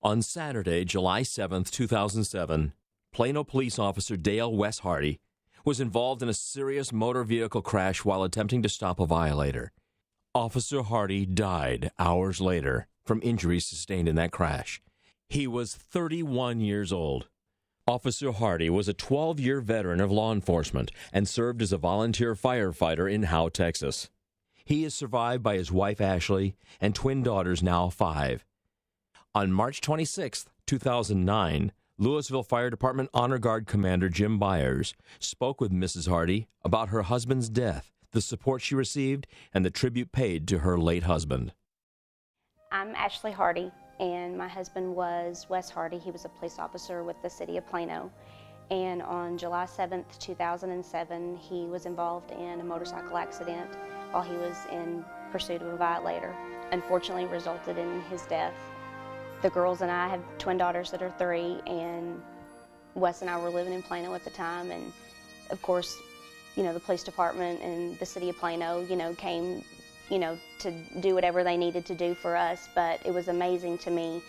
On Saturday, July 7, 2007, Plano police officer Dale Wes Hardy was involved in a serious motor vehicle crash while attempting to stop a violator. Officer Hardy died hours later from injuries sustained in that crash. He was 31 years old. Officer Hardy was a 12-year veteran of law enforcement and served as a volunteer firefighter in Howe, Texas. He is survived by his wife, Ashlee, and twin daughters, now 5. On March 26, 2009, Lewisville Fire Department Honor Guard Commander Jim Byers spoke with Mrs. Hardy about her husband's death, the support she received, and the tribute paid to her late husband. I'm Ashlee Hardy, and my husband was Wes Hardy. He was a police officer with the city of Plano. And on July 7th, 2007, he was involved in a motorcycle accident while he was in pursuit of a violator. Unfortunately, resulted in his death. The girls and I have twin daughters that are 3, and Wes and I were living in Plano at the time. And of course, the police department and the city of Plano, came, to do whatever they needed to do for us. But it was amazing to me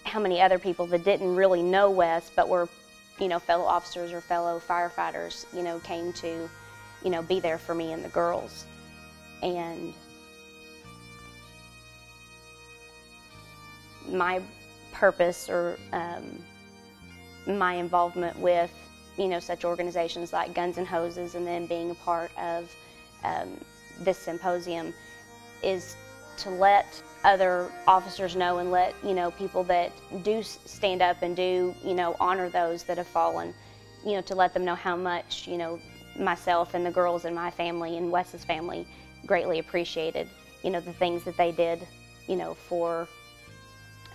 how many other people that didn't really know Wes, but were, fellow officers or fellow firefighters, came to, be there for me and the girls. And my purpose or my involvement with, such organizations like Guns and Hoses, and then being a part of this symposium, is to let other officers know and let, people that do stand up and do, honor those that have fallen, to let them know how much, myself and the girls and my family and Wes's family greatly appreciated, the things that they did,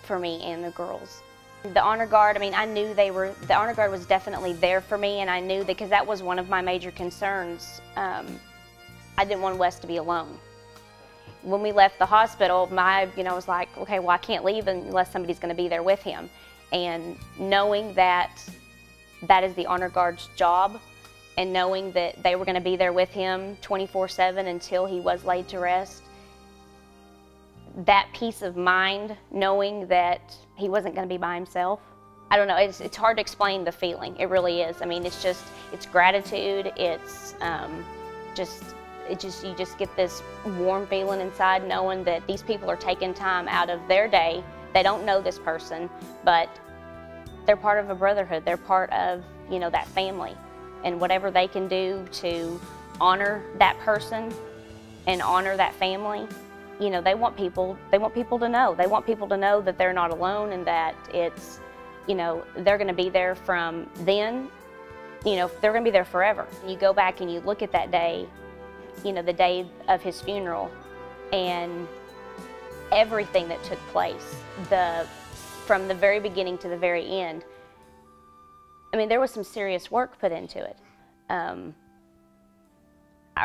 for me and the girls. The Honor Guard, I knew the Honor Guard was definitely there for me, and I knew that because that was one of my major concerns. I didn't want Wes to be alone. When we left the hospital, I was like, okay, well, I can't leave unless somebody's going to be there with him. And knowing that that is the Honor Guard's job, and knowing that they were going to be there with him 24/7 until he was laid to rest, that peace of mind, knowing that he wasn't going to be by himself. I don't know, it's hard to explain the feeling. It really is. It's gratitude. It's you just get this warm feeling inside, knowing that these people are taking time out of their day. They don't know this person, but they're part of a brotherhood. They're part of, that family. And whatever they can do to honor that person and honor that family, they want people to know. They want people to know that they're not alone, and that it's, they're going to be there from then, they're going to be there forever. You go back and you look at that day, the day of his funeral, and everything that took place, from the very beginning to the very end. There was some serious work put into it. I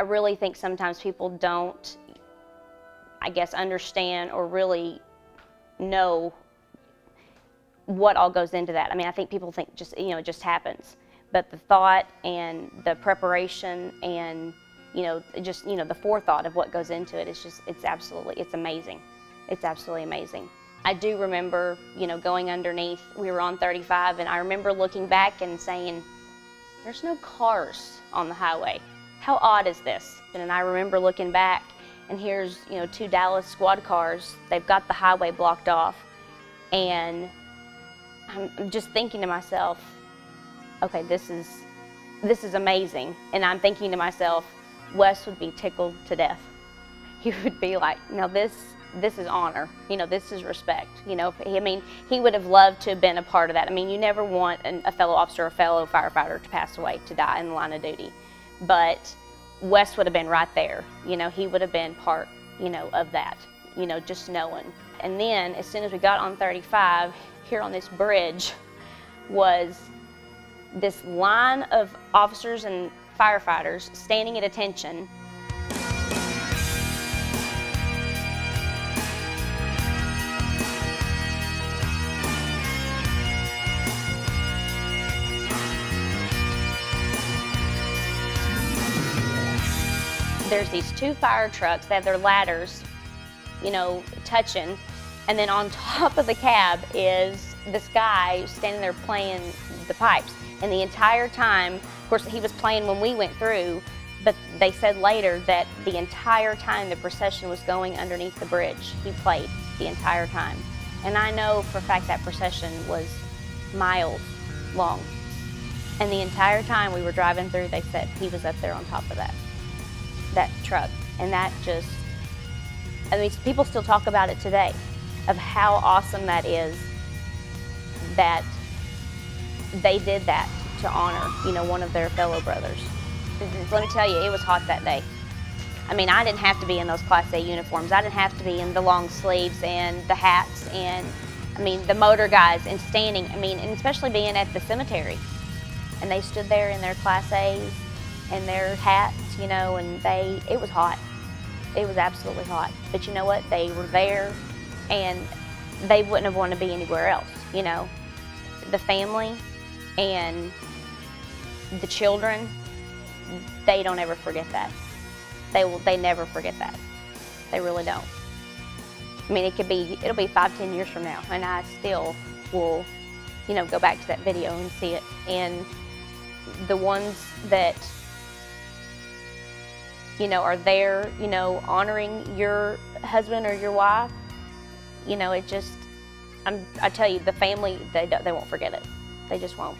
really think sometimes people don't, understand or really know what all goes into that. I think people think it just happens. But the thought and the preparation and, the forethought of what goes into it, it's amazing. It's absolutely amazing. I do remember, going underneath, we were on 35, and I remember looking back and saying, there's no cars on the highway. How odd is this? And I remember looking back, and here's, 2 Dallas squad cars. They've got the highway blocked off. And I'm just thinking to myself, okay, this is amazing. And I'm thinking to myself, Wes would be tickled to death. He would be like, now this is honor. This is respect. He would have loved to have been a part of that. You never want a fellow officer or a fellow firefighter to pass away, to die in the line of duty. But Wes would have been right there. He would have been part, of that, just knowing. And then as soon as we got on 35, here on this bridge was this line of officers and firefighters standing at attention. There's these 2 fire trucks. They have their ladders, touching, And then on top of the cab is this guy standing there playing the pipes. And the entire time, of course, he was playing when we went through, but they said later that the entire time the procession was going underneath the bridge, he played the entire time. And I know for a fact that procession was miles long. And the entire time we were driving through, they said he was up there on top of that truck. And that just, I mean, people still talk about it today, of how awesome that is that they did that to honor, you know, one of their fellow brothers. Let me tell you, it was hot that day. I mean, I didn't have to be in those Class A uniforms. I didn't have to be in the long sleeves and the hats and, I mean, the motor guys and standing, I mean, and especially being at the cemetery. And they stood there in their Class A's and their hats, you know, and it was hot. It was absolutely hot. But you know what? They were there and they wouldn't have wanted to be anywhere else, you know. The family and the children, they don't ever forget that. They never forget that. They really don't. I mean, it'll be 5-10 years from now, and I still will, you know, go back to that video and see it. And the ones that, you know, are there, you know, honoring your husband or your wife, you know, it just, I tell you, the family, they won't forget it. They just won't.